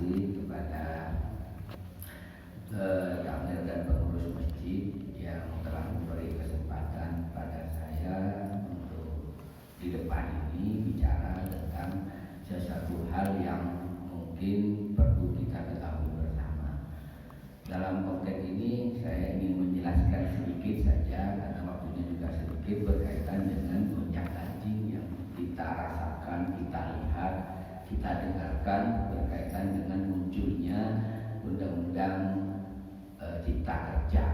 kasih kepada takmir dan pengurus masjid yang telah memberi kesempatan pada saya untuk di depan ini bicara tentang sesuatu hal yang mungkin perlu kita ketahui bersama. Dalam konteks ini saya ingin menjelaskan sedikit saja karena waktunya juga sedikit berkaitan dengan gonjang-ganjing yang kita rasakan, kita lihat, kita dengarkan berkaitan dengan munculnya undang-undang Cipta Kerja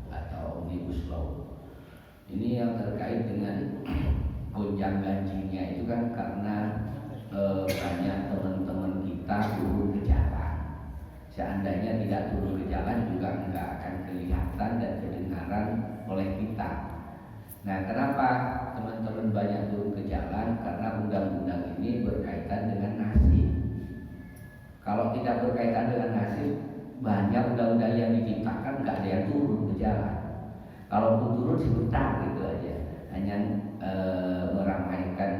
atau Omnibus Law. Ini yang terkait dengan gonjang-ganjingnya itu kan karena banyak teman-teman kita turun ke jalan. Seandainya tidak turun ke jalan juga nggak akan kelihatan dan kedengaran oleh kita. Nah, kenapa teman-teman banyak turun ke jalan? Karena undang-undang ini berkaitan dengan nasib. Kalau tidak berkaitan dengan nasib, banyak undang-undang yang diciptakan nggak ada yang turun ke jalan. Kalaupun turun sebentar gitu aja, hanya meramaikan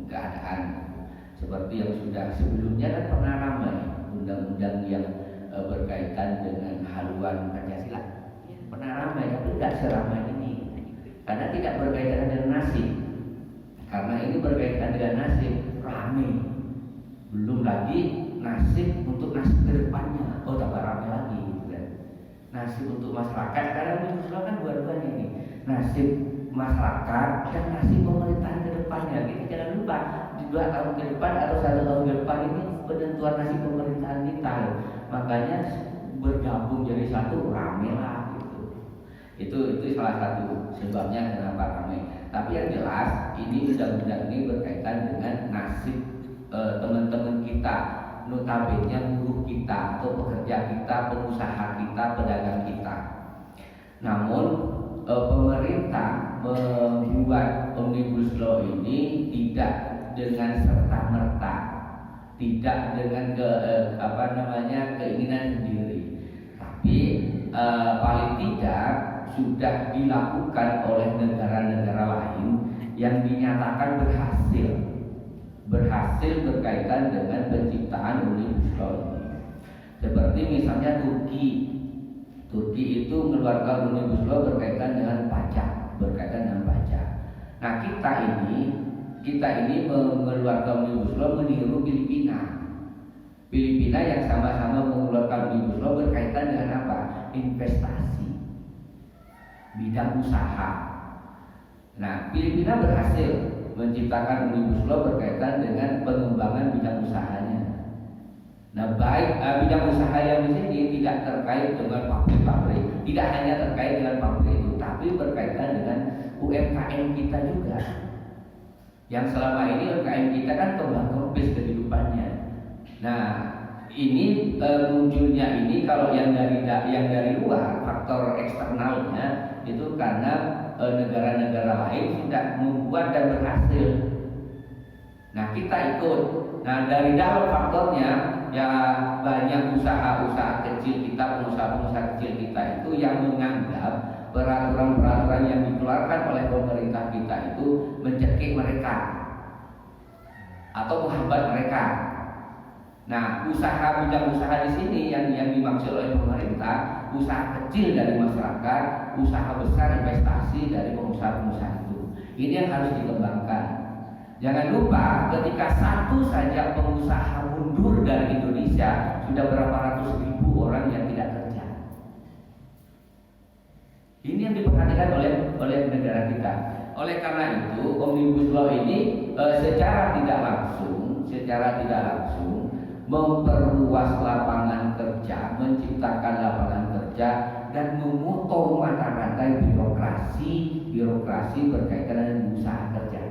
keadaan. Seperti yang sudah sebelumnya kan pernah ramai undang-undang yang berkaitan dengan haluan Pancasila. Pernah ramai, tapi tidak seramai ini. Karena tidak berkaitan dengan nasib. Karena ini berkaitan dengan nasib, ramai. Belum lagi nasib untuk nasib ke depannya. Oh, tambah ramai lagi gitu kan. Nasib untuk masyarakat, karena Omnibus Law kan dua-duanya ini. Nasib masyarakat dan nasib pemerintahan ke depannya. Kita jangan lupa di 2 tahun ke depan atau 1 tahun ke depan ini penentuan nasib pemerintahan kita. Makanya bergabung jadi satu, rame lah gitu. Itu salah satu sebabnya kenapa rame. Tapi yang jelas ini undang-undang ini berkaitan dengan nasib teman-teman kita, notabene buruh kita atau pekerja kita, pengusaha kita, pedagang kita. Namun pemerintah membuat Omnibus Law ini tidak dengan serta-merta, tidak dengan keinginan sendiri, tapi paling tidak sudah dilakukan oleh negara-negara lain yang dinyatakan berhasil berkaitan dengan penciptaan Omnibus Law ini. Seperti misalnya Turki itu mengeluarkan Omnibus Law berkaitan dengan pajak. Nah, kita ini mengeluarkan Omnibus Law meniru Filipina yang sama-sama mengeluarkan Omnibus Law berkaitan dengan apa? Investasi, bidang usaha. Nah, Filipina berhasil menciptakan Omnibus Law berkaitan dengan pengembangan bidang usahanya. Nah, baik bidang usaha yang di sini tidak terkait dengan pabrik-pabrik, tidak hanya terkait dengan pabrik itu, tapi berkaitan dengan UMKM kita juga. Yang selama ini UMKM kita kan kembang-kempis kehidupannya. Nah, ini munculnya ini kalau yang dari luar, faktor eksternalnya itu karena negara-negara lain sudah membuat dan berhasil. Nah, kita ikut. Nah, dari dalam faktornya ya banyak usaha-usaha kecil kita, pengusaha-pengusaha kecil kita itu yang menganggap peraturan-peraturan yang dikeluarkan oleh pemerintah kita itu mencekik mereka atau menghambat mereka. Nah, bidang usaha di sini yang dimaksud oleh pemerintah, usaha kecil dari masyarakat, usaha besar investasi dari pengusaha-pengusaha itu. Ini yang harus dikembangkan. Jangan lupa ketika satu saja pengusaha mundur dari Indonesia, sudah berapa ratus ribu orang yang tidak kerja. Ini yang diperhatikan oleh negara kita. Oleh karena itu, Omnibus Law ini secara tidak langsung memperluas lapangan kerja, menciptakan lapangan kerja, dan memotong mata rantai birokrasi berkaitan dengan usaha kerja.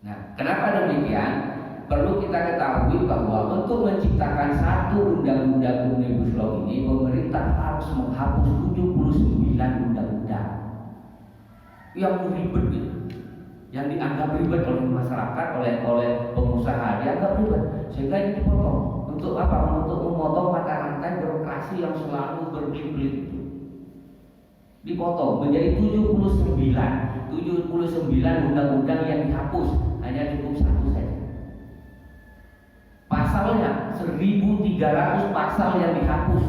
Nah, kenapa demikian? Perlu kita ketahui bahwa untuk menciptakan satu undang-undang Omnibus Law ini, pemerintah harus menghapus 79 undang-undang yang ribet gitu, yang dianggap ribet oleh masyarakat, oleh pengusaha dianggap ribet, sehingga ini dipotong. Untuk apa? Untuk memotong mata rantai birokrasi yang selalu berbelit-belit itu. Dipotong menjadi 79 undang-undang yang dihapus, hanya cukup satu saja. Pasal pasalnya, 1.300 pasal yang dihapus,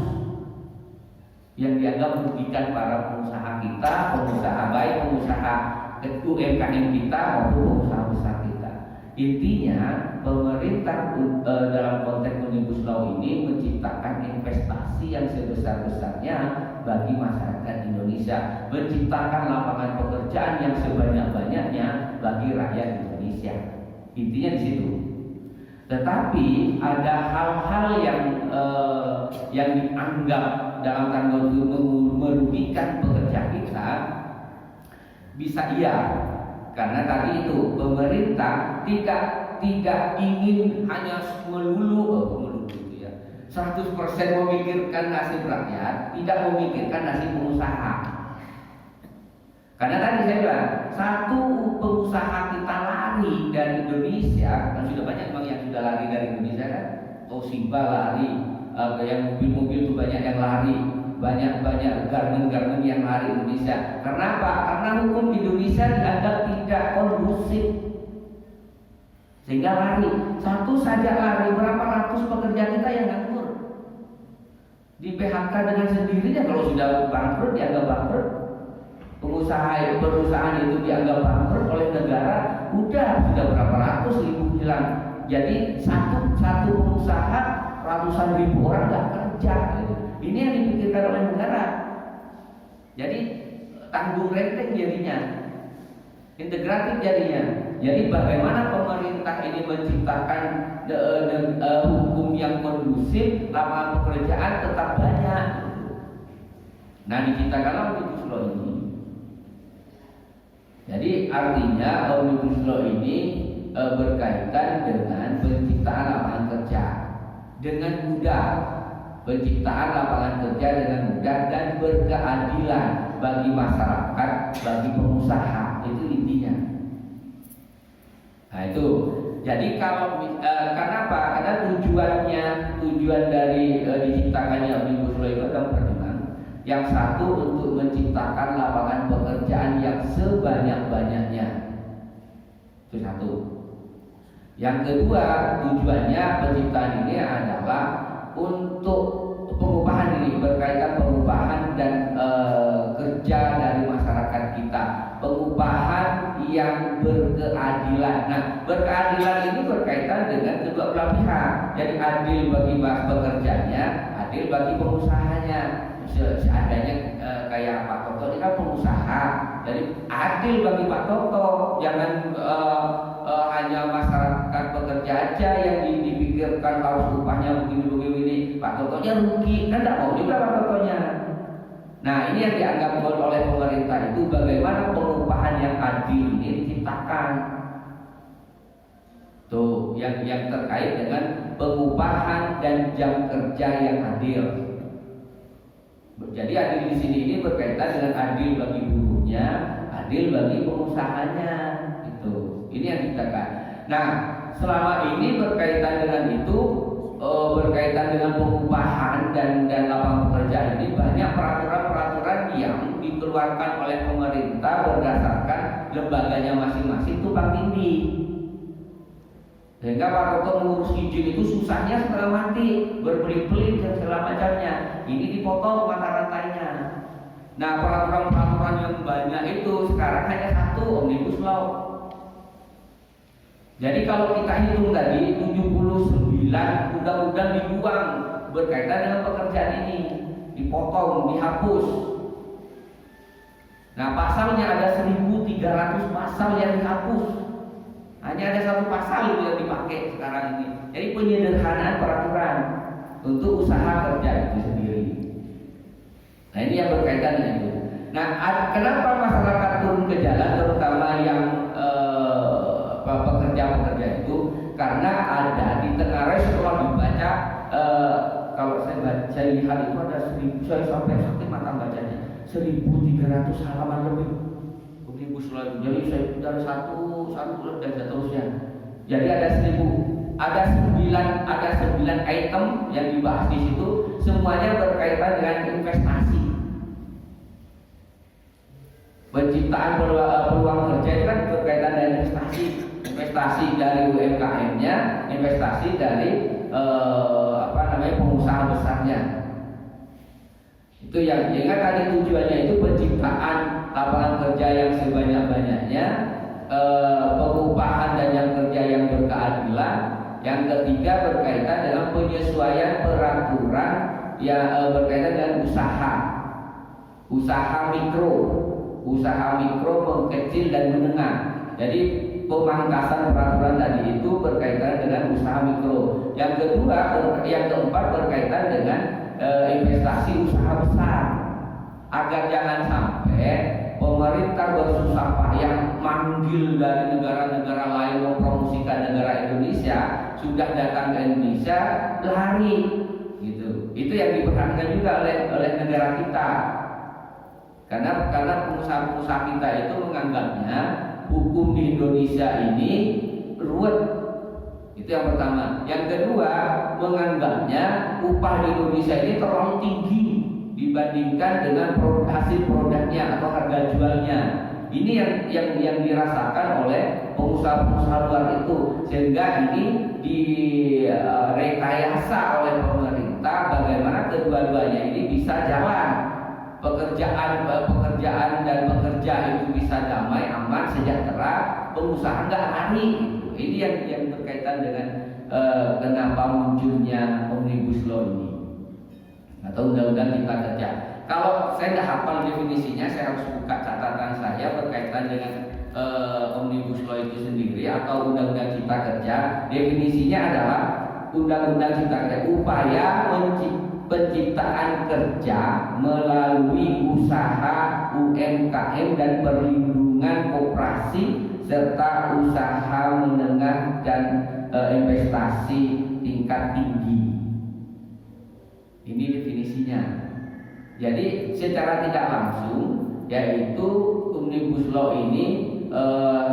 yang dianggap merugikan para pengusaha kita, pengusaha baik, pengusaha UMKM kita maupun pengusaha besar kita. Intinya pemerintah dalam konteks Omnibus Law ini menciptakan investasi yang sebesar-besarnya bagi masyarakat Indonesia, menciptakan lapangan pekerjaan yang sebanyak-banyaknya bagi rakyat Indonesia. Intinya di situ. Tetapi ada hal-hal yang dianggap dalam tanda kutip merugikan pekerja kita, bisa iya, karena tadi itu pemerintah tidak ingin hanya melulu gitu ya, 100% memikirkan nasib rakyat, tidak memikirkan nasib pengusaha. Karena tadi saya bilang, satu pengusaha kita lari dari Indonesia, kan sudah banyak bang yang sudah lari dari Indonesia kan, Toshiba lari, yang mobil-mobil itu banyak yang lari, banyak garmen-garmen yang lari Indonesia. Kenapa? Karena hukum Indonesia dianggap tidak kondusif, sehingga lari. Satu saja lari, berapa ratus pekerja kita yang nganggur, di PHK dengan sendirinya. Kalau sudah bangkrut dianggap bangkrut, perusahaan itu dianggap bangkrut oleh negara, sudah berapa ratus ribu hilang. Jadi satu pengusaha ratusan ribu orang nggak kerja. Ini yang dipikirkan oleh negara. Jadi tanggung renteng jadinya, integratif jadinya. Jadi bagaimana pemerintah ini menciptakan hukum yang kondusif, lapangan pekerjaan tetap banyak. Nah, diciptakanlah Omnibus Law ini. Jadi artinya Omnibus Law ini berkaitan dengan penciptaan lapangan kerja dengan mudah, penciptaan lapangan kerja dengan mudah dan berkeadilan bagi masyarakat, bagi pengusaha, itu intinya. Nah itu, jadi kalau kenapa? Karena tujuan dari diciptakannya Omnibus Law itu adalah yang satu untuk menciptakan lapangan pekerjaan yang sebanyak-banyaknya, itu satu. Yang kedua, tujuannya penciptaan ini adalah untuk pengupahan ini, berkaitan pengupahan dan kerja dari masyarakat kita, pengupahan yang berkeadilan. Nah, berkeadilan ini berkaitan dengan kedua belah pihak. Jadi adil bagi pekerjanya, adil bagi pengusahanya. Seadanya kayak Pak Toto ini kan pengusaha, jadi adil bagi Pak Toto, jangan hanya masyarakat pekerja aja yang dipikirkan harus upahnya begini. Pak Totonya rugi, kan tidak mau juga Pak Totonya. Nah, ini yang dianggap oleh pemerintah itu bagaimana pengupahan yang adil ini diciptakan. Tuh, yang terkait dengan pengupahan dan jam kerja yang adil. Jadi adil di sini ini berkaitan dengan adil bagi buruhnya, adil bagi pengusahanya, itu. Ini yang dikatakan. Nah, selama ini berkaitan dengan itu, berkaitan dengan pengupahan dan lapangan pekerjaan ini banyak peraturan-peraturan yang dikeluarkan oleh pemerintah berdasarkan lembaganya masing-masing tumpang tindih. Sehingga Pak Toto mengurus izin itu susahnya setengah mati, berbelit-belit dan segala macamnya. Ini dipotong mata rantainya. Nah, peraturan-peraturan yang banyak itu sekarang hanya satu, Omnibus Law. Jadi kalau kita hitung tadi 79 undang-undang dibuang berkaitan dengan pekerjaan ini, dipotong, dihapus. Nah, pasalnya ada 1.300 pasal yang dihapus. Hanya ada satu pasal yang dipakai sekarang ini. Jadi penyederhanaan peraturan untuk usaha kerja itu sendiri. Nah, ini yang berkaitan dengan itu. Nah, kenapa masyarakat turun ke jalan, terutama yang pekerja-pekerja itu? Karena ada di Tenggarai setelah dibaca, kalau saya lihat itu ada 1.000, saya sampai sakit mata bacanya, 1.300 halaman lebih. Omnibus Law. Jadi saya dari satu dan seterusnya. Jadi ada 9 item yang dibahas di situ, semuanya berkaitan dengan investasi. Penciptaan peluang kerja itu kan berkaitan dengan investasi. investasi dari UMKM-nya, investasi dari pengusaha besarnya. Itu yang ingat tadi tujuannya itu penciptaan lapangan kerja yang sebanyak-banyaknya, pengupahan dan jam kerja yang berkeadilan. Yang ketiga berkaitan dengan penyesuaian peraturan yang berkaitan dengan usaha mikro, kecil dan menengah. Jadi pemangkasan peraturan tadi itu berkaitan dengan usaha mikro. Yang keempat berkaitan dengan investasi usaha besar, agar jangan sampai pemerintah bersusah payah manggil dari negara-negara lain mempromosikan negara Indonesia, sudah datang ke Indonesia lari gitu. Itu yang diperhatikan juga oleh negara kita. Karena pengusaha-pengusaha kita itu menganggapnya hukum di Indonesia ini ruwet. Itu yang pertama. Yang kedua, menganggapnya upah di Indonesia ini terlalu tinggi dibandingkan dengan hasil produknya atau harga jualnya. Ini yang dirasakan oleh pengusaha-pengusaha luar itu, sehingga ini direkayasa oleh pemerintah bagaimana kedua-duanya ini bisa jalan. Pekerjaan dan pekerja itu bisa damai, aman, sejahtera, pengusaha nggak lari. Ini yang berkaitan dengan kenapa munculnya Omnibus Law ini atau Undang-Undang Cipta Kerja. Kalau saya nggak hafal definisinya, saya harus buka catatan saya berkaitan dengan Omnibus Law itu sendiri atau Undang-Undang Cipta Kerja. Definisinya adalah Undang-Undang Cipta Kerja, upaya penciptaan kerja melalui usaha UMKM dan perlindungan koperasi serta usaha menengah dan investasi tingkat tinggi. Ini definisinya. Jadi secara tidak langsung, yaitu Omnibus Law ini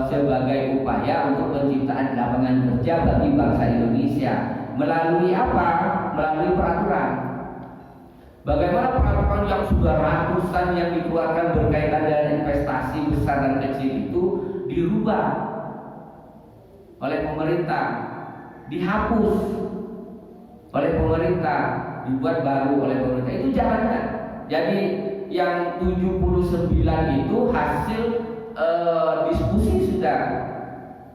sebagai upaya untuk penciptaan lapangan kerja bagi bangsa Indonesia. Melalui apa? Melalui peraturan. Bagaimana peraturan yang sudah ratusan yang dikeluarkan berkaitan dengan investasi besar dan kecil itu dirubah oleh pemerintah, dihapus oleh pemerintah, dibuat baru oleh pemerintah. Itu jalannya. Jadi yang 79 itu hasil diskusi sudah.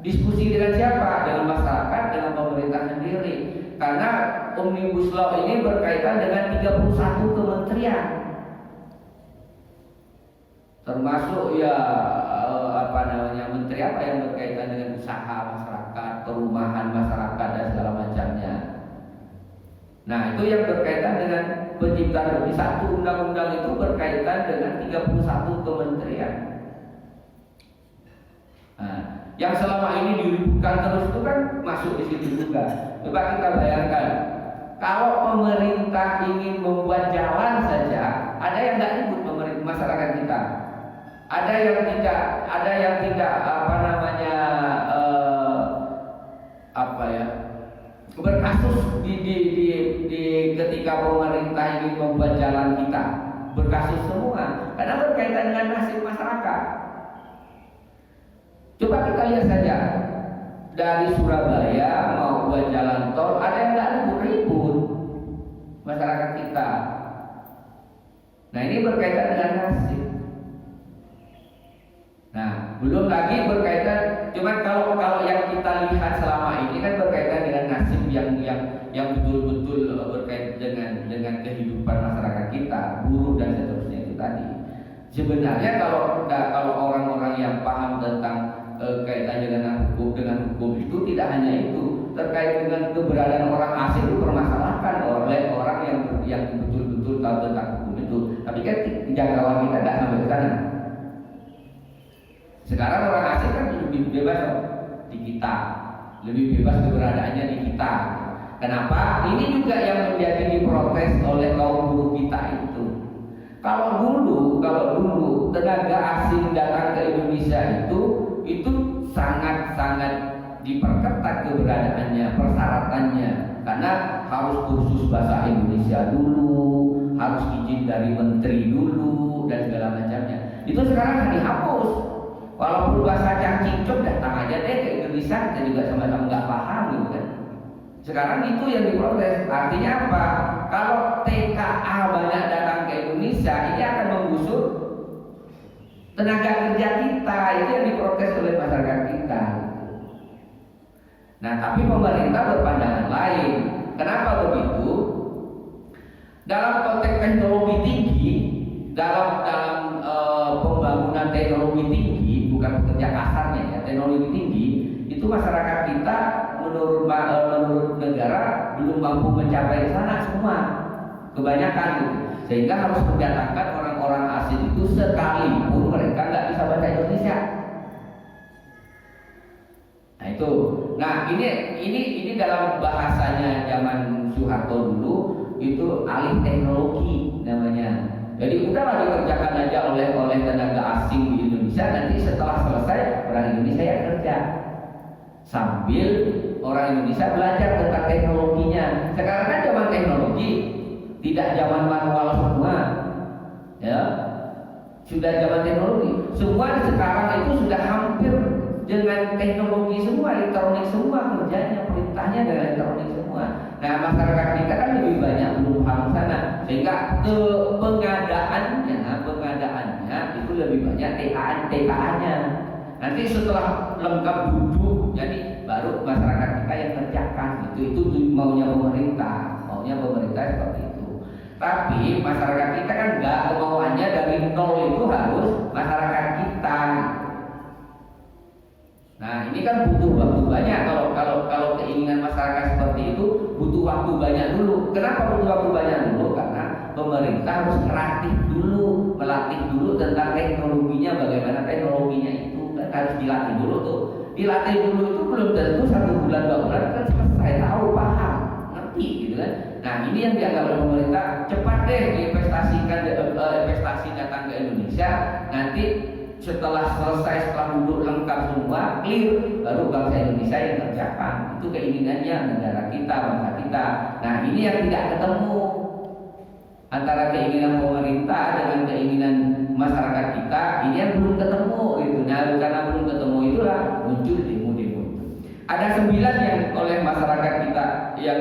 Diskusi dengan siapa? Dengan masyarakat, dengan pemerintah sendiri. Karena Omnibus Law ini berkaitan dengan 31 kementerian, termasuk menteri apa yang berkaitan dengan usaha masyarakat, perumahan masyarakat dan segala macamnya. Nah, itu yang berkaitan dengan penciptaan. Satu undang-undang itu berkaitan dengan 31 kementerian. Nah, yang selama ini diributkan terus itu kan masuk di situ juga. Coba kita bayangkan, kalau pemerintah ingin membuat jalan saja, ada yang nggak ribut pemerintah, masyarakat kita. Ada yang tidak berkasus di ketika pemerintah ingin membuat jalan kita, berkasus semua karena berkaitan dengan nasib masyarakat. Coba kita lihat saja, dari Surabaya mau buat jalan tol, ada yang nggak ribut masyarakat kita. Nah, ini berkaitan dengan nasib. Nah, belum lagi berkaitan, cuman kalau yang kita lihat selama ini kan berkaitan dengan nasib yang betul-betul berkaitan dengan kehidupan masyarakat kita, buruh dan seterusnya itu tadi. Sebenarnya kalau orang-orang yang paham tentang kaitannya dengan hukum itu tidak hanya itu, terkait dengan keberadaan orang asing itu permasalahkan oleh orang yang betul-betul tahu tentang hukum itu. Tapi kan jangkauan kita tidak sampai ke sana. Sekarang orang asing kan lebih bebas di kita, lebih bebas keberadaannya di kita. Kenapa? Ini juga yang menjadi diprotes oleh kaum buruh kita itu. Kalau dulu tenaga asing datang ke Indonesia itu sangat-sangat diperketat keberadaannya, persyaratannya, karena harus kursus bahasa Indonesia dulu, harus izin dari menteri dulu dan segala macamnya. Itu sekarang dihapus. Walaupun bahasa cangcicok, datang aja deh ke Indonesia, kita juga sama-sama nggak paham gitu kan. Sekarang itu yang diprotes. Artinya apa? Kalau TKA banyak datang ke Indonesia, ini akan menggusur tenaga kerja kita. Itu yang diprotes oleh masyarakat kita. Nah, tapi pemerintah berpandangan lain. Kenapa begitu? Dalam konteks teknologi tinggi, dalam pembangunan teknologi tinggi, bukan pekerja kasarnya ya, teknologi tinggi, itu masyarakat kita menurut negara belum mampu mencapai sana semua, kebanyakan gitu. Sehingga harus mendatangkan orang-orang asing itu sekalipun mereka nggak bisa bahasa Indonesia. Nah itu, ini dalam bahasanya zaman Soeharto dulu itu alih teknologi namanya. Jadi udahlah dikerjakan aja oleh tenaga asing di Indonesia, nanti setelah selesai orang Indonesia yang kerja. Sambil orang Indonesia belajar tentang teknologinya. Sekarang kan zaman teknologi, tidak zaman manual semua. Ya. Sudah zaman teknologi. Semua sekarang itu sudah hampir dengan teknologi semua, elektronik semua kerjanya, perintahnya dengan elektronik semua. Nah, masyarakat kita kan lebih banyak belum paham sana, sehingga pengadaannya itu lebih banyak TKA-nya. Nanti setelah lengkap duduk, jadi baru masyarakat kita yang kerjakan. Itu maunya pemerintah seperti itu. Tapi masyarakat kita kan nggak, kemauannya dari nol itu harus masyarakat kita. Nah ini kan butuh waktu banyak. Kalau keinginan masyarakat seperti itu butuh waktu banyak dulu. Kenapa butuh waktu banyak dulu? Karena pemerintah harus melatih dulu tentang teknologinya, bagaimana teknologinya itu kan harus dilatih dulu tuh. Dilatih dulu itu belum tentu 1 bulan 2 bulan kan selesai, tahu, paham, ngerti gitu kan. Nah ini yang dianggap oleh pemerintah, cepat deh diinvestasikan, investasi datang ke Indonesia, nanti setelah duduk lengkap semua, clear, baru bangsa Indonesia yang kerjakan. Itu keinginannya negara kita, bangsa kita. Nah ini yang tidak ketemu antara keinginan pemerintah dengan keinginan masyarakat kita. Ini yang belum ketemu gitu. Nah karena belum ketemu itulah muncul demo-demo. Ada 9 yang oleh masyarakat kita yang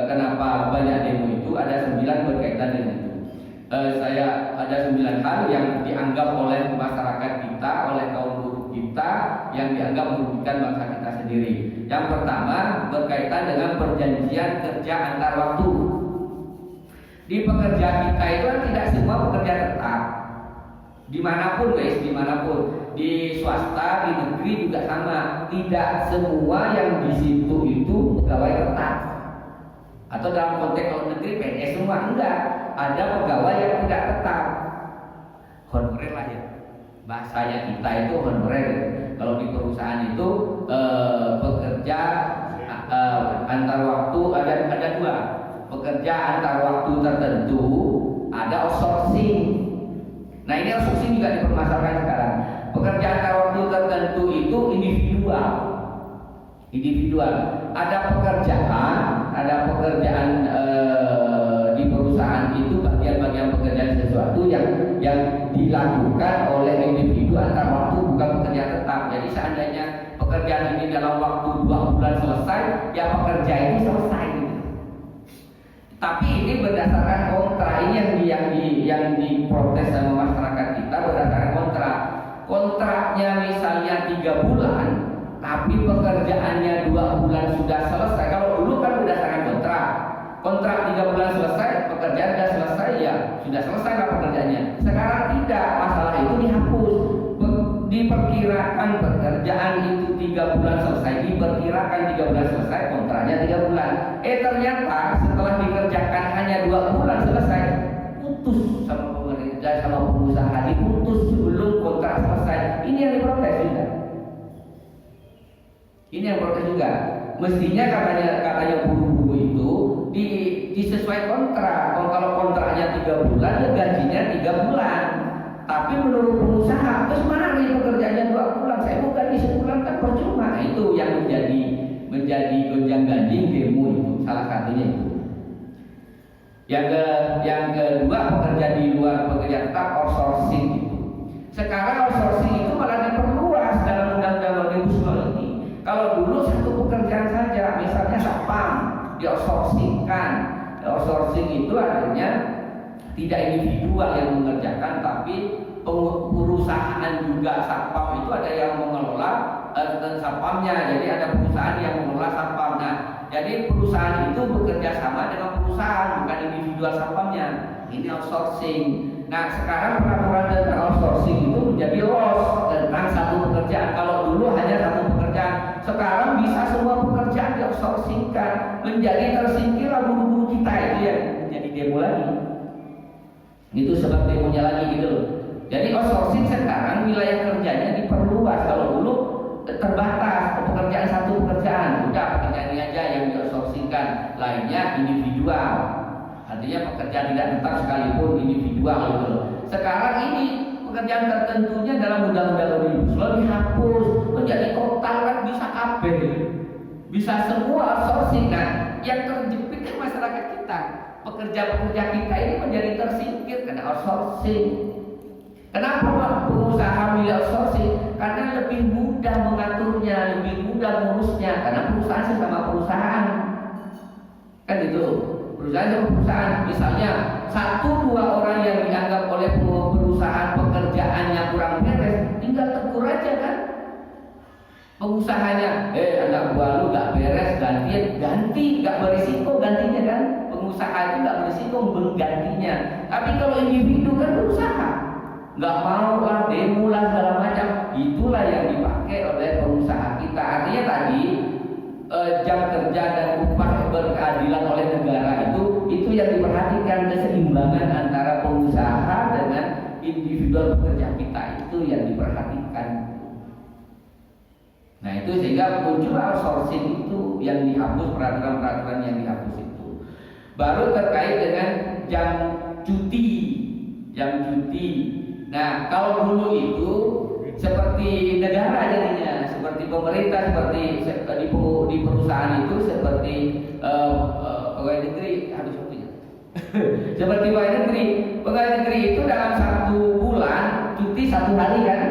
kenapa banyak demo itu, ada 9 berkaitan dengan itu. Saya ada 9 hal yang dianggap oleh masyarakat kita, oleh kaum buruh kita, yang dianggap merugikan bangsa kita sendiri. Yang pertama berkaitan dengan perjanjian kerja antar waktu. Di pekerja kita itu kan tidak semua pekerja tetap. Dimanapun guys, dimanapun, di swasta, di negeri juga sama. Tidak semua yang di situ itu pegawai tetap. Atau dalam konteks kalau negeri PNS semua, enggak. Ada pegawai yang tidak tetap, honorer lah ya. Bahasanya kita itu honorer. Kalau di perusahaan itu pekerja antar waktu ada 2. Pekerja antar waktu tertentu, ada outsourcing. Nah ini outsourcing juga dipermasalahkan sekarang. Pekerja antar waktu tertentu itu individual. Ada pekerjaan di perusahaan itu bagian-bagian pekerjaan sesuatu yang dilakukan oleh individu antar waktu, bukan pekerja tetap. Jadi seandainya pekerjaan ini dalam waktu 2 bulan selesai, ya pekerja itu selesai gitu. Tapi ini berdasarkan kontrak. Ini yang diprotes sama masyarakat kita berdasarkan kontrak. Kontraknya misalnya 3 bulan, tapi pekerjaannya 2 bulan sudah selesai. Kalau dulu kan berdasarkan kontrak 3 bulan selesai, pekerjaan sudah selesai, ya sudah selesai lah pekerjaannya. Sekarang tidak, masalah itu dihapus. Diperkirakan pekerjaan itu 3 bulan selesai, diperkirakan 3 bulan selesai, kontraknya 3 bulan. Ternyata setelah dikerjakan hanya 2 bulan selesai, putus sama pemerintah, sama pengusaha, diputus sebelum kontrak selesai. Ini yang diprotes juga. Ini yang protes juga. Mestinya katanya buruh-buruh itu disesuai kontrak. Kalau kontraknya 3 bulan, ya gajinya 3 bulan. Tapi menurut pengusaha, terus mana nih pekerjaannya 2 bulan? Saya mau gaji sebulan kan percuma. Itu yang menjadi gonjang-ganjing demo itu, salah satunya itu. Yang kedua, pekerja di luar pekerja tetap, outsourcing itu. Sekarang outsourcing itu malah diperlukan. dalam undang-undang Omnibus Law ini. Kalau dulu satu pekerjaan saja, misalnya satpam, di-outsourcingkan. Outsourcing itu artinya tidak individual yang mengerjakan, tapi perusahaan juga. Satpam itu ada yang mengelola satpamnya, jadi ada perusahaan yang mengelola satpamnya. Jadi perusahaan itu bekerja sama dengan perusahaan, bukan individual satpamnya. Ini outsourcing. Nah, sekarang peraturan tentang outsourcing itu menjadi loss tentang satu pekerjaan. Kalau dulu hanya satu pekerjaan, sekarang bisa semua pekerjaan di-outsourcingkan, menjadi tersingkirlah guru-guru kita itu yang menjadi demo lagi. Itu sebab demonya lagi gitu loh. Jadi outsourcing sekarang wilayah kerjanya diperluas. Kalau dulu terbatas pekerjaan satu pekerjaan, udah pekerjaan ini aja yang di-outsourcingkan, lainnya individual. Artinya pekerjaan tidak tetap sekalipun individual gitu loh. Sekarang ini pekerjaan tertentunya dalam undang-undang Omnibus Law dihapus, menjadi total kan bisa KB, bisa semua outsourcing. Nah, yang terjepit kan masyarakat kita, pekerja-pekerja kita ini menjadi tersingkir karena outsourcing. Kenapa Pak pengusaha milih outsourcing? Karena lebih mudah mengaturnya, lebih mudah mengurusnya, karena perusahaan sama perusahaan kan gitu. Perusahaan sama perusahaan, misalnya 1-2 orang yang dianggap oleh perusahaan pekerjaannya kurang beres, tinggal tegur aja kan pengusahanya, anak buah lu gak beres, ganti, gak berisiko gantinya kan. Pengusaha itu gak berisiko menggantinya. Tapi kalau individu kan berusaha, nggak mau lah, demo lah, segala macam. Itulah yang dipakai oleh pengusaha kita. Artinya tadi jam kerja dan upah berkeadilan oleh negara itu yang diperhatikan, keseimbangan antara pengusaha dengan individual pekerja kita itu yang diperhatikan. Nah itu sehingga muncul outsourcing itu yang dihapus, peraturan-peraturan yang dihapus itu. Baru terkait dengan jam cuti. Nah, kalau dulu itu seperti negara jadinya, seperti pemerintah, seperti di perusahaan itu seperti pegawai negeri harus punya. Seperti pegawai negeri itu dalam 1 bulan cuti 1 hari kan.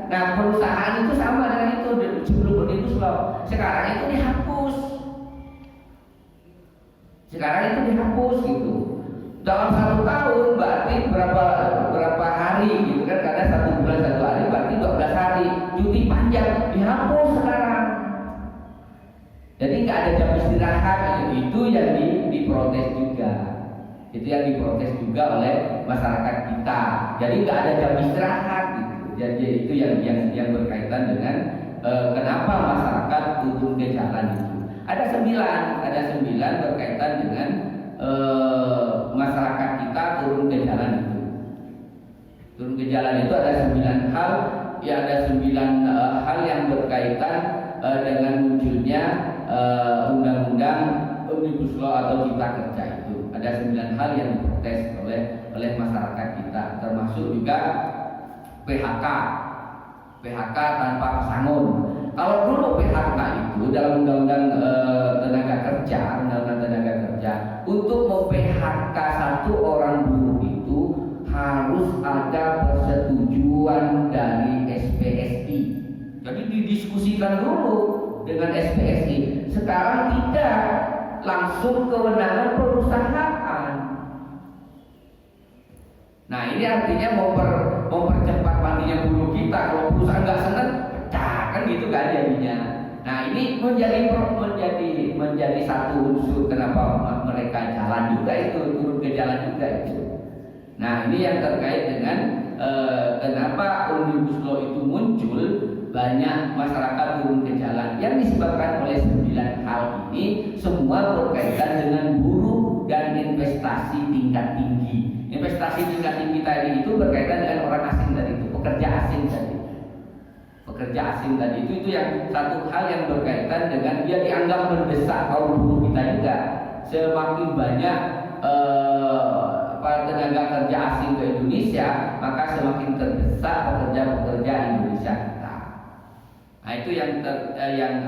Nah, perusahaan itu sama dengan itu sebelum Omnibus Law. Sekarang itu dihapus. Gitu. Dalam 1 tahun berarti berapa hari gitu kan, karena 1 bulan 1 hari berarti 12 hari cuti panjang dihapus sekarang. Jadi nggak ada jam istirahat, itu yang diprotes juga. Itu yang diprotes juga oleh masyarakat kita. Jadi nggak ada jam istirahat gitu. Jadi itu yang berkaitan dengan kenapa masyarakat turun ke jalan itu. Ada 9 berkaitan dengan masyarakat kita turun ke jalan itu. Turun ke jalan itu ada 9 hal, ya ada 9 hal yang berkaitan dengan munculnya undang-undang Omnibus Law atau Cipta Kerja itu. Ada 9 hal yang diprotes oleh masyarakat kita, termasuk juga PHK tanpa pesangon. Kalau dulu PHK itu dalam undang-undang tenaga kerja, untuk mem-PHK 1 orang buruh itu harus ada persetujuan dari SPSI. Jadi didiskusikan dulu dengan SPSI. Sekarang tidak, langsung kewenangan perusahaan. Nah ini artinya mempercepat matinya buruh kita. Kalau perusahaan nggak senang, pecah kan gitu kan jadinya. Nah ini menjadi satu unsur kenapa mereka jalan juga itu, turun ke jalan juga itu. Nah ini yang terkait dengan kenapa Omnibus Law itu muncul, banyak masyarakat turun ke jalan yang disebabkan oleh 9 hal ini, semua berkaitan dengan buruh dan investasi tingkat tinggi. Investasi tingkat tinggi tadi itu berkaitan dengan orang asing tadi itu, pekerja asing tadi itu yang satu hal yang berkaitan dengan dia dianggap mendesak kaum buruh kita juga. Semakin banyak tenaga kerja asing ke Indonesia, maka semakin terdesak pekerja-pekerja Indonesia kita. Nah itu yang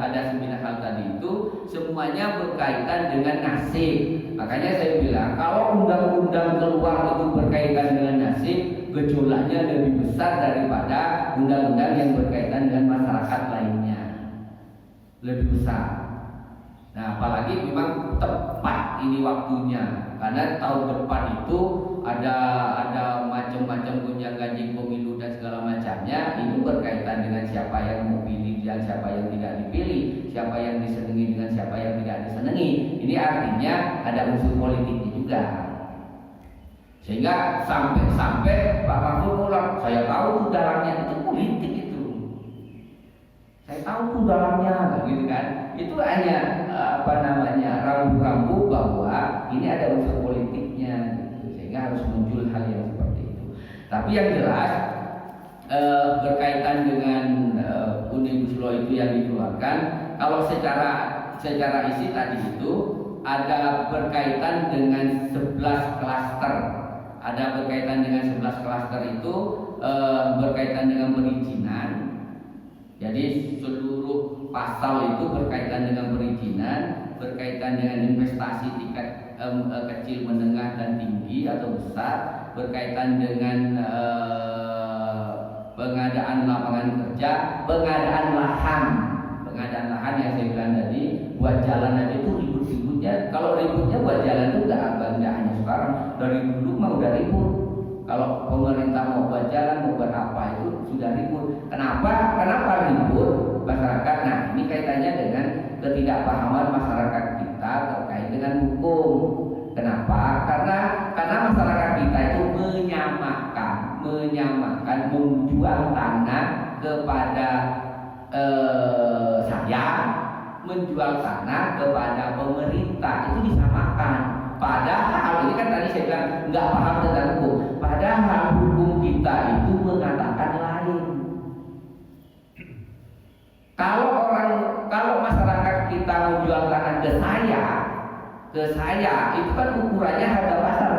ada 9 hal tadi itu semuanya berkaitan dengan nasib. Makanya saya bilang kalau undang-undang keluar itu berkaitan dengan nasib, gejolaknya lebih besar daripada undang-undang yang berkaitan dengan masyarakat lainnya, lebih besar. Nah apalagi memang tepat ini waktunya, karena tahun depan itu ada macam-macam gonjang ganjing pemilu dan segala macamnya. Ini berkaitan dengan siapa yang mau pilih dan siapa yang tidak dipilih, siapa yang disenangi dengan siapa yang tidak disenangi. Ini artinya ada unsur politiknya juga. Sehingga sampai Pak Mahfud ulang, saya tahu tuh dalangnya itu politik itu. Saya tahu tuh dalangnya, gitu kan. Itu hanya rambu-rambu bahwa ini ada unsur politiknya, gitu. Sehingga harus muncul hal yang seperti itu. Tapi yang jelas berkaitan dengan Omnibus Law itu yang dikeluarkan, kalau secara isi tadi itu ada berkaitan dengan 11 klaster. Ada berkaitan dengan 11 klaster itu berkaitan dengan perizinan. Jadi seluruh pasal itu berkaitan dengan perizinan, berkaitan dengan investasi tingkat kecil, menengah dan tinggi atau besar, berkaitan dengan pengadaan lapangan kerja, pengadaan lahan yang saya bilang tadi, buat jalan aja itu ribut-ributnya. Kalau ributnya buat jalan itu nggak hanya sekarang, dari dulu mah udah ribut. Kalau pemerintah mau buat jalan, mau buat apa itu sudah ribut. Kenapa ribut masyarakat? Nah ini kaitannya dengan ketidakpahaman masyarakat kita terkait dengan hukum. Kenapa? Karena masyarakat kita itu menyamakan menjual tanah kepada saya, menjual tanah kepada pemerintah, itu disamakan. Padahal ini kan tadi saya bilang nggak paham tentang hukum. Padahal hukum kita itu mengatakan lain. Kalau masyarakat kita menjual tanah ke saya itu kan ukurannya harga pasar.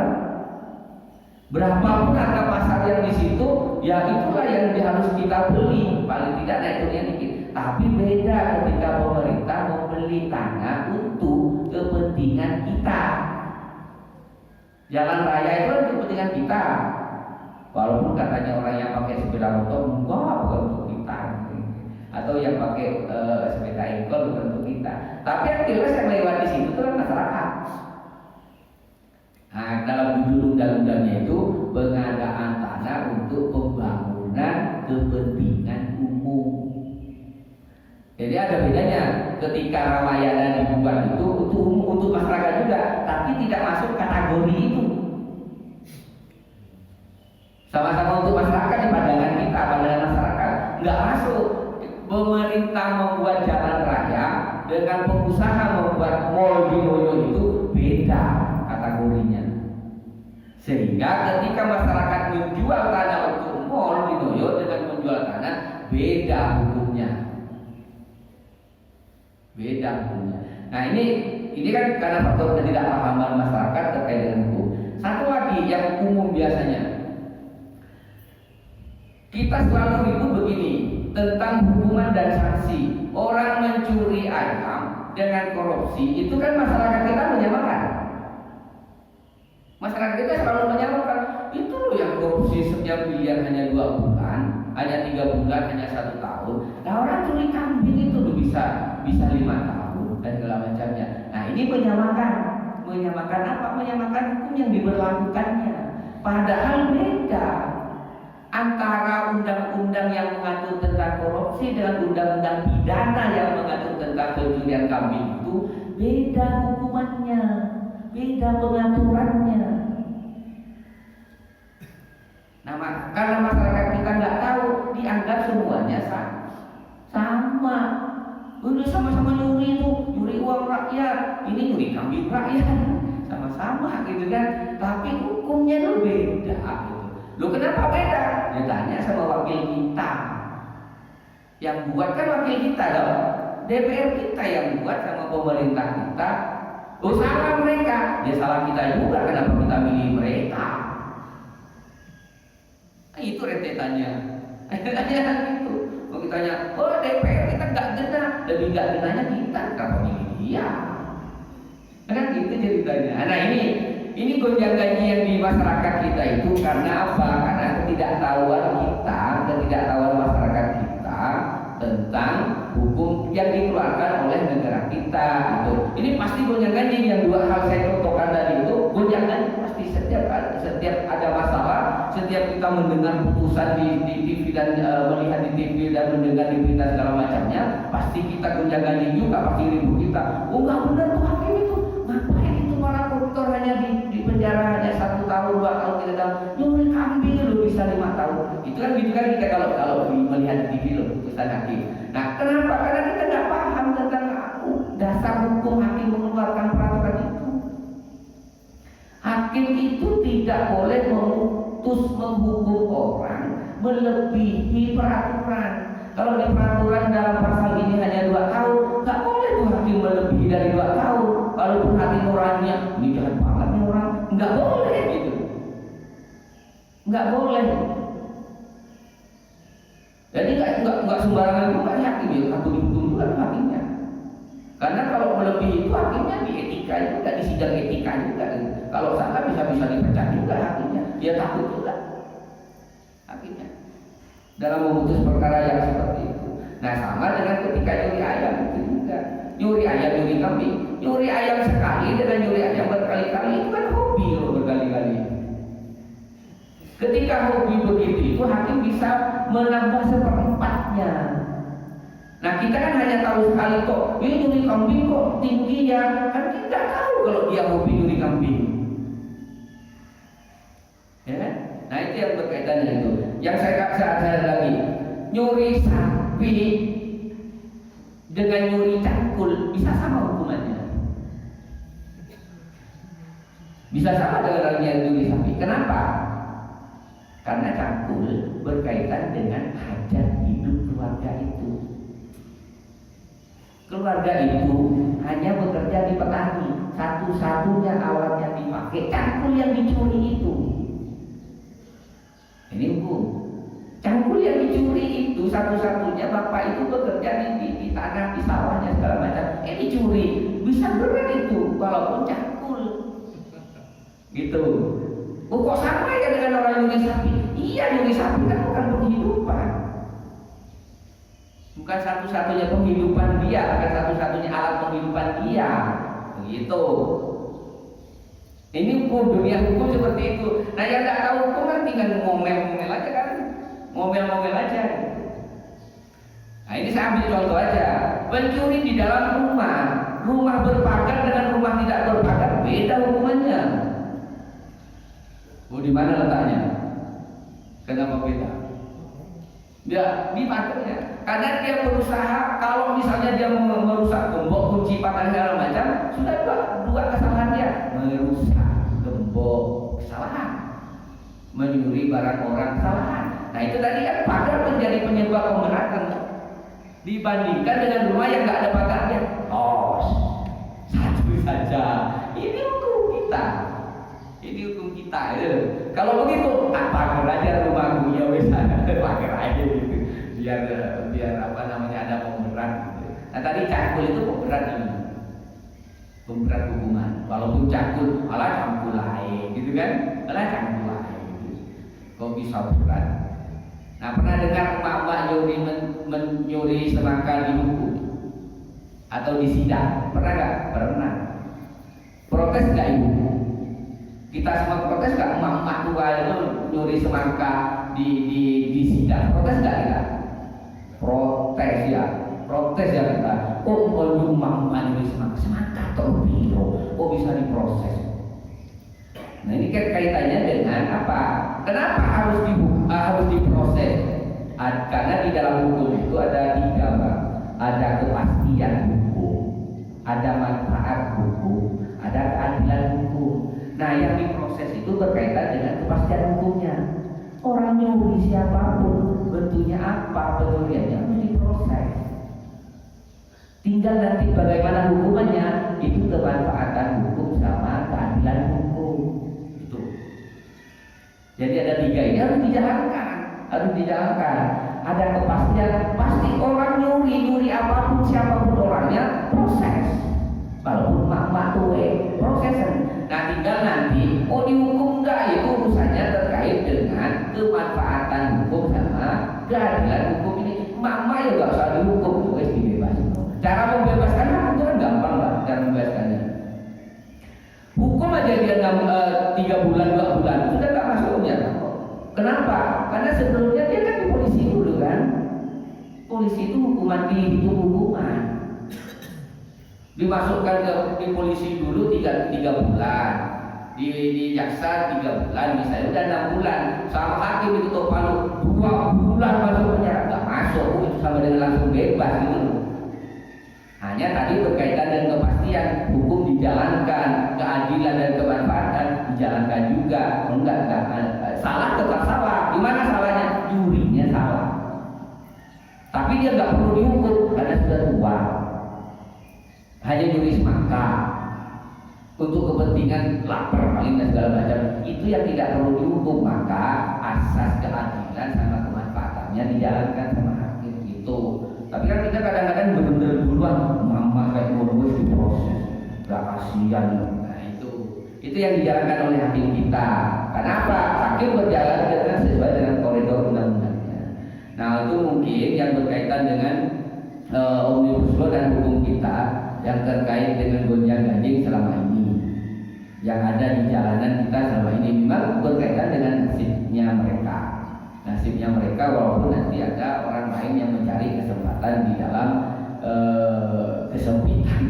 Berapapun harga pasar yang di situ, ya itulah yang harus kita beli. Paling tidak naiknya dikit. Tapi beda ketika pemerintah membeli tanah untuk kepentingan kita. Jalan raya itu kan kepentingan kita. Walaupun katanya orang yang pakai sepeda motor enggak, bukan untuk kita. Atau yang pakai sepeda engkol bukan untuk kita. Tapi yang jelas yang lewat di situ itu kan masyarakat. Nah, dalam judul undang-undangnya itu pengadaan tanah untuk pembangunan kepentingan umum. Jadi ada bedanya ketika Ramayana dibuat itu untuk masyarakat juga, tapi tidak masuk kategori itu. Sama-sama untuk masyarakat di pandangan kita, pandangan masyarakat, nggak masuk. Pemerintah membuat jalan raya dengan pengusaha membuat mall di Loyo itu beda kategorinya. Sehingga ketika masyarakat menjual tanah untuk mall di Loyo dengan menjual tanah beda hukumnya. Nah ini kan karena faktor ketidakpahaman masyarakat terkait dengan hukum. Satu lagi yang umum biasanya kita selalu ribut begini tentang hukuman dan sanksi. Orang mencuri ayam dengan korupsi itu kan masyarakat kita menyamakan. Masyarakat kita selalu menyamakan. Itu loh yang korupsi setiap miliar hanya 2 bulan, hanya 3 bulan, hanya 1 tahun. Nah orang curi kambing itu loh bisa 5 tahun dan segala macamnya. Nah ini menyamakan apa? Menyamakan hukum yang diberlakukannya. Padahal beda antara undang-undang yang mengatur tentang korupsi dengan undang-undang pidana yang mengatur tentang pencurian kambing itu beda hukumannya, beda pengaturannya. Nah, karena masyarakat kita nggak tahu, dianggap semuanya sama. Udah sama-sama nyuri uang rakyat, ini nyuri kambing rakyat, sama-sama gitu kan. Tapi hukumnya itu beda. Loh kenapa beda? Dia tanya sama wakil kita. Yang buat kan wakil kita dong. DPR kita yang buat sama pemerintah kita. Oh salah mereka. Ya salah kita juga, kenapa kita milih mereka? Nah, itu rentetannya. Rentetannya gitu. Kalau kita tanya, oh DPR nggak kenanya kita, kenapa milih dia? Kan gitu ceritanya. Nah ini gonjang-ganjing di masyarakat kita itu karena apa? Karena ketidaktahuan masyarakat kita tentang hukum yang dikeluarkan oleh negara kita. Gitu. Ini pasti gonjang-ganjing yang dua hal saya contohkan tadi itu gonjang-ganjing pasti setiap ada masalah, setiap kita mendengar putusan di TV dan melihat di TV dan mendengar di berita segala macamnya, pasti kita gonjang-ganjing juga, pasti ribut kita. Oh nggak benar tuh hakim itu, ngapain itu para koruptor hanya di penjara hanya 1 tahun, 2 tahun, 3 tahun, nyuri kambing lu bisa 5 tahun. Itu kan gitu kan kita kalau melihat di TV loh putusan hakim. Nah kenapa? Karena kita nggak paham tentang dasar hukum hakim mengeluarkan peraturan itu. Hakim itu tidak boleh memutus menghukum orang melebihi peraturan. Kalau di peraturan dalam pasal ini hanya 2 tahun, nggak boleh tuh hakim melebihi dari 2 tahun. Walaupun hakim orangnya ini jahat banget nih orang, nggak boleh gitu, nggak boleh. Jadi nggak sembarangan juga hakim ya, aku dihukum juga hakimnya. Karena kalau melebihi itu hakimnya di etika juga, di sidang etika juga. Kalau salah bisa dipecat juga hakimnya. Dia takut juga hakimnya dalam memutus perkara yang seperti itu. Nah sama dengan ketika nyuri ayam itu juga. Nyuri ayam, nyuri kambing. Nyuri ayam sekali dengan nyuri ayam berkali-kali itu kan hobi loh, berkali-kali. Ketika hobi begitu itu hakim bisa menambah 1/4-nya. Nah kita kan hanya tahu sekali kok, ini nyuri kambing kok tinggi ya, kan kita nggak tahu kalau dia hobi nyuri kambing. Ya, nah itu yang berkaitan dengan itu. Yang saya lagi, nyuri sapi dengan nyuri cangkul bisa sama hukumannya. Bisa sama dengan orang yang nyuri sapi. Kenapa? Karena cangkul berkaitan dengan hajat hidup keluarga itu. Keluarga itu hanya bekerja di petani, satu-satunya alat yang dipakai cangkul yang dicuri itu. Ini hukum. Cangkul yang dicuri itu satu-satunya bapak itu bekerja di tanah, di sawahnya segala macam. Dicuri, bisa berat itu walaupun cangkul. Gitu. Oh, kok sama ya dengan orang nyuri sapi? Iya, nyuri sapi kan bukan penghidupan. Bukan satu-satunya penghidupan dia, bukan satu-satunya alat penghidupan dia. Begitu. Ini hukum, dunia hukum seperti itu. Nah yang nggak tahu hukum kan tinggal ngomel-ngomel aja kan, ngomel-ngomel aja. Nah ini saya ambil contoh aja. Pencuri di dalam rumah berpagar dengan rumah tidak berpagar beda hukumannya. Oh di mana letaknya? Kenapa beda? Ya di pagarnya. Karena dia berusaha, kalau misalnya dia merusak gembok, kunci, patah segala macam, sudah dua kesalahan dia. Merusak gembok, kesalahan. Mencuri barang orang, kesalahan. Nah itu tadi kan pagar menjadi penyebab pemberatan dibandingkan dengan rumah yang nggak ada pagarnya. Oh, satu saja. Ini hukum kita. Ini hukum kita. Ya. Kalau begitu, pagar aja rumahku ya wes pagar aja gitu. Biar apa namanya ada pemberat gitu. Nah tadi cangkul itu pemberat ini, pemberat hukuman. Walaupun cangkul, alah cangkul lain, gitu kan? Alah cangkul lain, gitu. Kok bisa berat? Nah pernah dengar emak-emak nyuri semangka dihukum atau disidang? Pernah nggak? Pernah. Protes nggak ibu? Kita semua protes nggak? Emak-emak tua itu nyuri semangka di sidang? Protes nggak kita? Protes ya kita. Oh mau emak-emak nyuri semangka atau biro? Oh bisa diproses. Nah ini kan kaitannya dengan apa? Kenapa harus diproses? Karena di dalam hukum itu ada 3 bang. Ada kepastian hukum, ada manfaat hukum, ada keadilan hukum. Nah yang diproses itu berkaitan dengan kepastian hukumnya. Orang nyuri siapapun, bentuknya apa, pencuriannya harus diproses. Tinggal nanti bagaimana hukumannya, itu kemanfaatan hukum sama keadilan hukum. Itu. Jadi ada 3 ini harus dijalankan. ada kepastian, pasti orang nyuri apapun siapapun orangnya proses. Walaupun mak tuwe proses. Nah tinggal nanti mau dihukum enggak, itu urusannya terkait dengan kemanfaatan hukum sama keadilan hukum ini. Mak ya nggak usah dihukum, wes dibebas. Cara membebaskan itu kan gampang lah, cara membebaskannya. Hukum aja dia 3 bulan 2 bulan sudah nggak masuknya. Kenapa? Karena sebelumnya dia kan di polisi dulu kan. Polisi itu hukuman dihitung hukuman. Dimasukkan di polisi dulu 3 bulan, di jaksa 3 bulan, misalnya udah 6 bulan, sama hakim itu ketok palu 2 bulan masuk penjara, nggak masuk, itu sama dengan langsung bebas gitu. Hanya tadi berkaitan dengan kepastian hukum dijalankan, keadilan dan kemanfaatan dijalankan juga. Enggak, salah tetap salah. Di mana salahnya? Jurinya salah. Tapi dia nggak perlu dihukum karena sudah tua. Hanya juri semangka untuk kepentingan lapar paling dan segala macam, itu yang tidak perlu dihukum. Maka asas keadilan sama kemanfaatannya dijalankan sama hakim itu. Tapi kan kita kadang-kadang benar-benar duluan mama kayak bonus diproses, gak kasihan. Nah itu yang dijalankan oleh hakim kita. Kenapa? Hakim berjalan dengan sesuai dengan koridor undang-undangnya. Nah itu mungkin yang berkaitan dengan omnibus law dan hukum kita yang terkait dengan gonjang-ganjing selama ini yang ada di jalanan kita selama ini, memang berkaitan dengan nasibnya mereka walaupun nanti ada orang lain yang mencari kesempatan di dalam kesempitan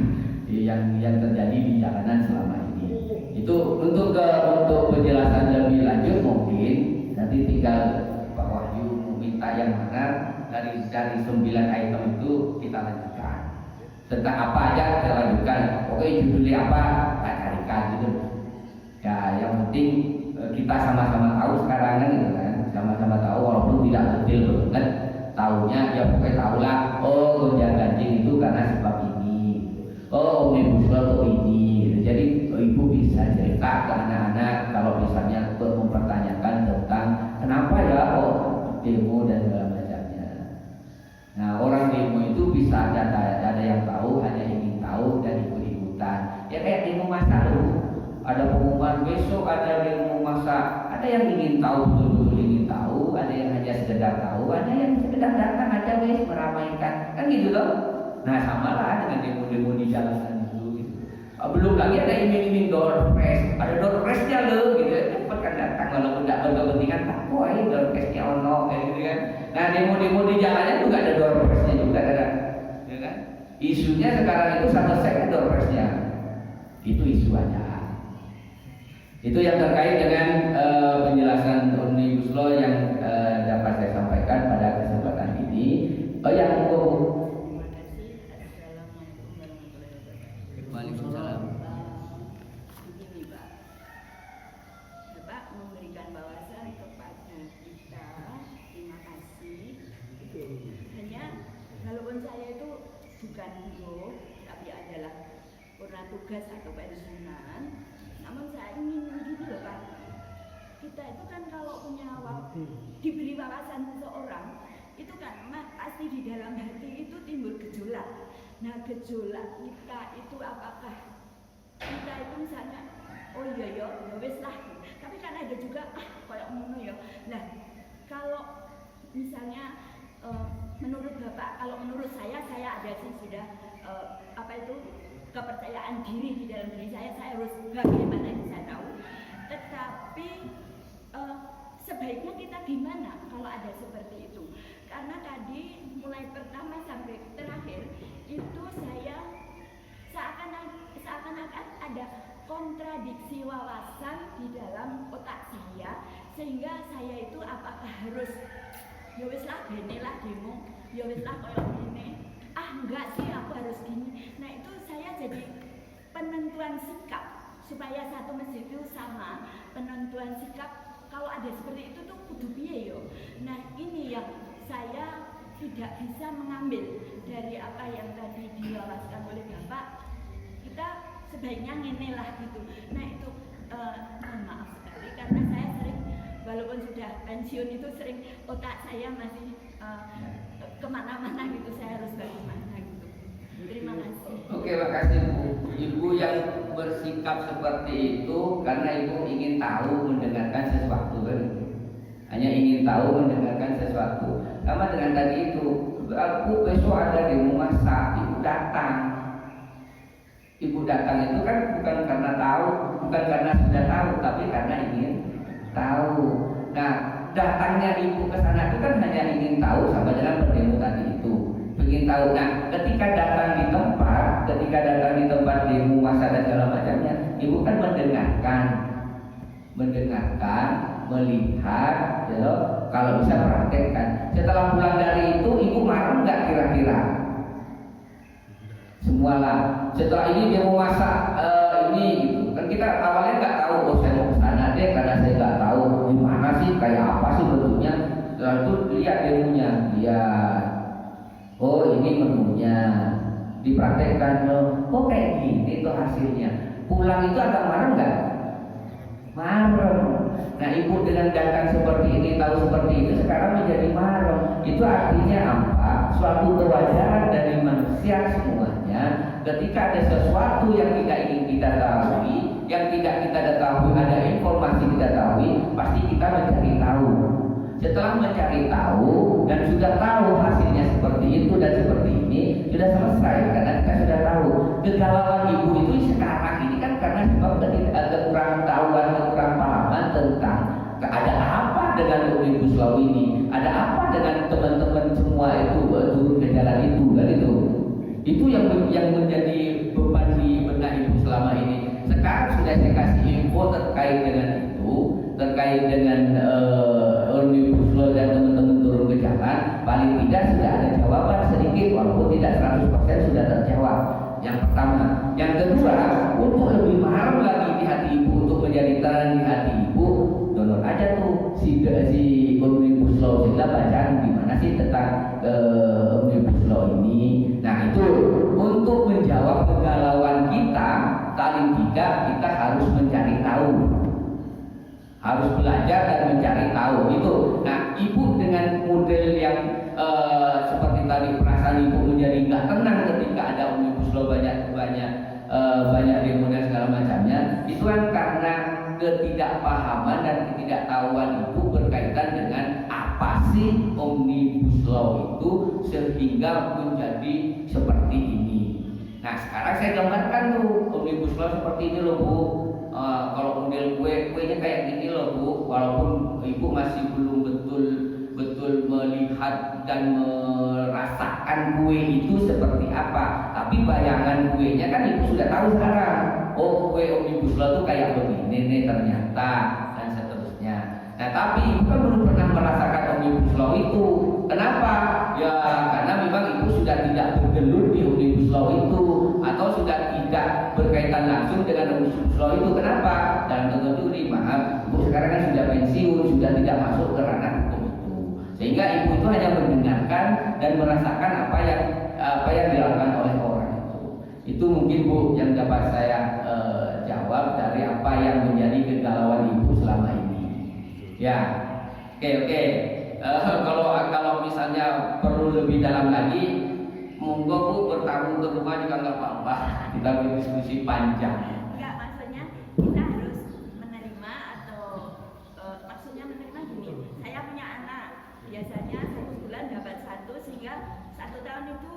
yang terjadi di jalanan selama ini. Itu untuk penjelasan lebih lanjut mungkin nanti tinggal Pak Wahyu meminta yang mana dari 9 item itu kita lanjutkan. Tentang apa aja kita lanjutkan. Oke, judulnya apa kita carikan gitu. Ya yang penting kita sama-sama tahu sekarang kan gitu kan. Sama-sama tahu walaupun tidak detail banget. Tahunya ya pokoknya tahu lah. Oh gonjang-ganjing itu karena sebab ini. Oh omnibus law itu ini. Jadi ibu bisa cerita ke anak-anak kalau misalnya mempertanyakan tentang kenapa ya demo dan segala macamnya. Nah orang demo itu bisa ada yang tahu, ada yang ingin tahu dan ikut-ikutan. Ya kayak demo masa lalu, ada pengumuman besok ada demo masa, ada yang ingin tahu betul-betul ingin tahu, ada yang hanya sekedar tahu, ada yang sekedar datang aja wes meramaikan, kan gitu loh. Nah samalah dengan demo-demo di jalanan dulu gitu. Belum lagi ada iming-iming door prize, ada door prize-nya loh gitu. Cepat kan datang walaupun tidak berkepentingan, wah ini door prize-nya ono kayak gitu kan. Nah demo-demo di jalannya juga ada door prize-nya juga ada, ya kan? Isunya sekarang itu selesai door prize-nya. Itu isu aja. Itu yang terkait dengan penjelasan omnibus law yang dapat saya sampaikan pada kesempatan ini. Oh ya, Waalaikumsalam. Begini Pak, Bapak memberikan wawasan kepada kita, terima kasih. Hanya walaupun saya itu bukan guru, tapi adalah purna tugas atau pensiunan, namun saya ingin begini loh Pak. Kita itu kan kalau punya diberi wawasan seseorang, itu kan pasti di dalam hati itu timbul gejolak. Nah gejolak kita itu apakah kita itu misalnya oh iya ya wes lah, tapi kan ada juga kayak ngono ya. Nah kalau misalnya menurut Bapak, kalau menurut saya ada sih sudah apa itu kepercayaan diri di dalam diri saya harus bagaimana yang saya tahu. Tetapi sebaiknya kita gimana kalau ada seperti itu? Karena tadi mulai pertama sampai terakhir itu saya seakan-akan ada kontradiksi wawasan di dalam otak saya, sehingga saya itu apakah harus ya wis lah bene lah demo, ya wis lah koyo ngene. Enggak sih aku harus gini. Nah itu saya jadi penentuan sikap supaya satu masjid itu sama penentuan sikap kalau ada seperti itu tuh kudu piye yo. Nah ini yang saya tidak bisa mengambil dari apa yang tadi diwawasan oleh Bapak. Kita sebaiknya ngene lah gitu. Nah itu mohon maaf sekali karena saya sering walaupun sudah pensiun itu sering otak saya masih kemana-mana gitu, saya harus bagaimana gitu. Terima kasih. Oke, makasih Bu. Ibu yang bersikap seperti itu karena ibu ingin tahu mendengarkan sesuatu kan? Hanya ingin tahu mendengarkan sesuatu. Sama dengan tadi itu, aku besok ada demo masak, ibu datang. Ibu datang itu kan bukan karena tahu, bukan karena sudah tahu, tapi karena ingin tahu. Nah, datangnya ibu ke sana itu kan hanya ingin tahu, sama dengan berdemo tadi itu. Ingin tahu. Nah, ketika datang di tempat demo masa dan segala macamnya, ibu kan mendengarkan, melihat, ya, kalau bisa praktekkan. Setelah pulang dari itu, ibu marah nggak kira-kira? Semualah. Setelah ini dia mau masak ini gitu. Kan kita awalnya nggak tahu, oh saya mau ke sana deh karena saya nggak tahu gimana sih, kayak apa sih bentuknya. Setelah itu lihat demonya, lihat. Oh ini menunya, dipraktekkan. Oh kayak gini tuh hasilnya. Pulang itu agak marah nggak? Marah. Nah ibu dengan datang seperti ini, tahu seperti itu, sekarang menjadi marah. Itu artinya apa? Suatu kewajaran dari manusia semuanya. Ketika ada sesuatu yang tidak ingin kita tahu, yang tidak kita ketahui, ada informasi kita tahu, pasti kita mencari tahu. Setelah mencari tahu dan sudah tahu hasilnya seperti itu dan seperti ini, sudah selesai karena kita sudah tahu. Kegalauan ibu itu sekarang ini kan karena sebab kekurang tahuan, kekurang pahaman tentang ada apa dengan Omnibus Law ini, ada apa dengan teman-teman semua itu turun ke jalan itu, kan itu. Itu yang menjadi beban di benak ibu selama ini. Sekarang sudah saya kasih info terkait dengan itu, terkait dengan Omnibus Law dan teman-teman turun ke jalan. Paling tidak sudah ada jawaban sedikit, walaupun tidak 100% sudah terjawab. Yang pertama, yang kedua, untuk lebih mahal lagi di hati ibu, untuk menjadi terang di hati ibu, download aja tuh si Omnibus Law, sehingga bacaan gimana sih tentang Omnibus Law ini. Nah itu untuk menjawab kegalauan kita, paling tidak kita harus mencari tahu, harus belajar dan mencari tahu itu. Nah ibu dengan model yang seperti tadi, perasaan ibu menjadi nggak tenang ketika ada Omnibus Law banyak demo dan segala macamnya, itu kan karena ketidakpahaman dan ketidaktahuan ibu berkaitan dengan apa sih Omnibus Law itu sehingga menjadi seperti ini. Nah sekarang saya gambarkan tuh Omnibus Law seperti ini loh Bu. Kalau model kuenya kayak gini loh Bu, walaupun ibu masih belum betul melihat dan merasakan kue itu seperti apa, tapi bayangan kuenya kan ibu sudah tahu sekarang. Oh kue Omnibus Law itu kayak begini nih ternyata, dan seterusnya. Nah tapi ibu kan belum pernah merasakan Omnibus Law itu. Kenapa? Ya karena memang ibu sudah tidak bergelut di Omnibus Law itu, atau sudah tidak berkaitan langsung dengan Omnibus Law itu. Kenapa? Dan tentu ini maaf, ibu sekarang kan sudah pensiun, sudah tidak masuk ke ranah hukum itu, sehingga ibu itu hanya mendengarkan dan merasakan apa yang dilakukan oleh orang itu. Itu mungkin Bu yang dapat saya jawab dari apa yang menjadi kegalauan ibu selama ini. Ya, oke. Kalau misalnya perlu lebih dalam lagi, monggo Bu bertamu ke rumah juga nggak apa-apa. Kita berdiskusi panjang. Enggak, maksudnya kita harus menerima atau maksudnya menerima gini. Saya punya anak, biasanya 1 bulan dapat 1, sehingga 1 tahun itu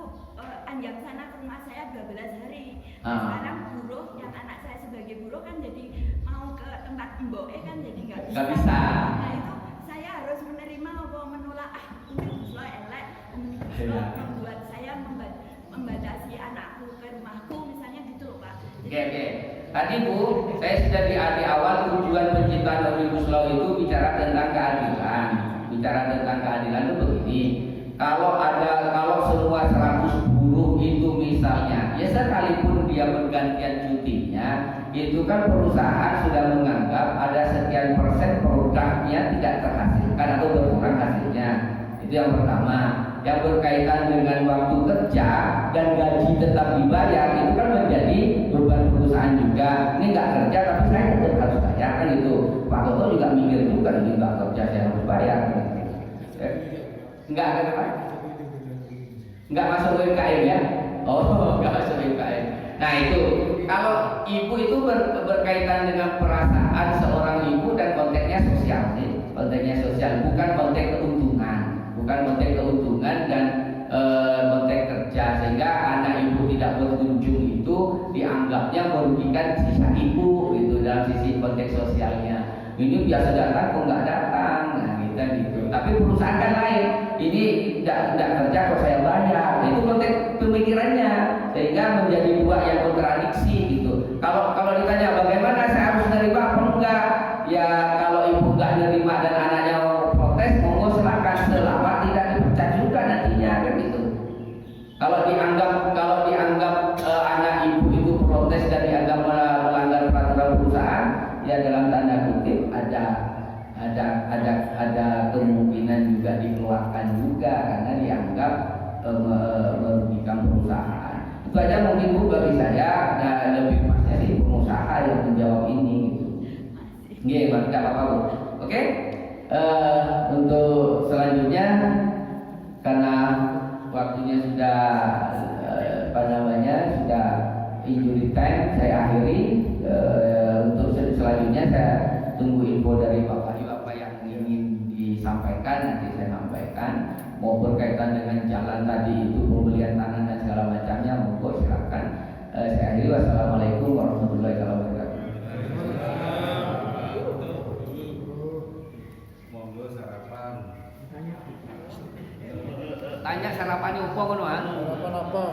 anjang sana ke rumah saya 12 hari. Sekarang buruh, yang anak saya sebagai buruh kan jadi mau ke tempat mbok kan jadi nggak bisa. Nah itu saya harus menerima atau menolak. Omnibus Law elek, Omnibus Law membuat saya membatasi anakku ke rumahku misalnya gitu loh Pak. Oke. Tadi Bu, saya sudah di awal tujuan penciptaan Omnibus Law itu bicara tentang keadilan. Bicara tentang keadilan itu begini. Kalau semua 100 buruh itu misalnya, ya sekalipun dia bergantian cutinya, itu kan perusahaan sudah menganggap ada sekian persen produknya tidak terhasilkan atau berkurang hasilnya. Itu yang pertama. Yang berkaitan dengan waktu kerja dan gaji tetap dibayar, itu kan menjadi beban perusahaan juga. Ini nggak kerja tapi saya tetap harus bayar kan itu. Pak Toto juga mikir juga, ini nggak kerja saya harus bayar. Enggak ada apa? Enggak masuk UMKM ya? Oh, enggak masuk UMKM. Nah itu, kalau ibu itu berkaitan dengan perasaan seorang ibu dan konteksnya sosial sih, konteksnya sosial, bukan konteks keuntungan dan konteks kerja, sehingga anak ibu tidak berkunjung itu dianggapnya merugikan sisa ibu gitu dalam sisi konteks sosialnya. Ini biasa datang kok nggak datang, nah kita gitu. Tapi perusahaan kan lain, ini nggak kerja kok saya bayar. Nah, itu konteks pemikirannya, sehingga menjadi dua yang kontradiksi gitu. Kalau ditanya bagaimana saya harus nerima apa enggak, ya kalau ibu nggak nerima dan anaknya mau protes, monggo silakan, selama tidak dipecat juga nantinya kan gitu. Kalau dianggap anak ibu itu protes dan dianggap melanggar peraturan perusahaan, ya dalam tanda kutip ada kemungkinan juga dikeluarkan juga karena dianggap merugikan perusahaan. Itu aja mungkin Bu bagi saya. Nah, lebih pasnya sih pengusaha yang menjawab ini gitu. Nggih, enggak apa-apa Bu. Oke. Untuk selanjutnya karena waktunya sudah sudah injury time, saya akhiri. Untuk selanjutnya saya tunggu info dari Bapak Ibu apa yang ingin disampaikan, nanti saya sampaikan. Mau berkaitan dengan jalan tadi itu, pembelian tanah dan segala macamnya, monggo silakan. Saya akhiri. Wassalamualaikum warahmatullahi wabarakatuh. Monggo sarapan. Tanya sarapannya opo ngono ah? Sarapan apa?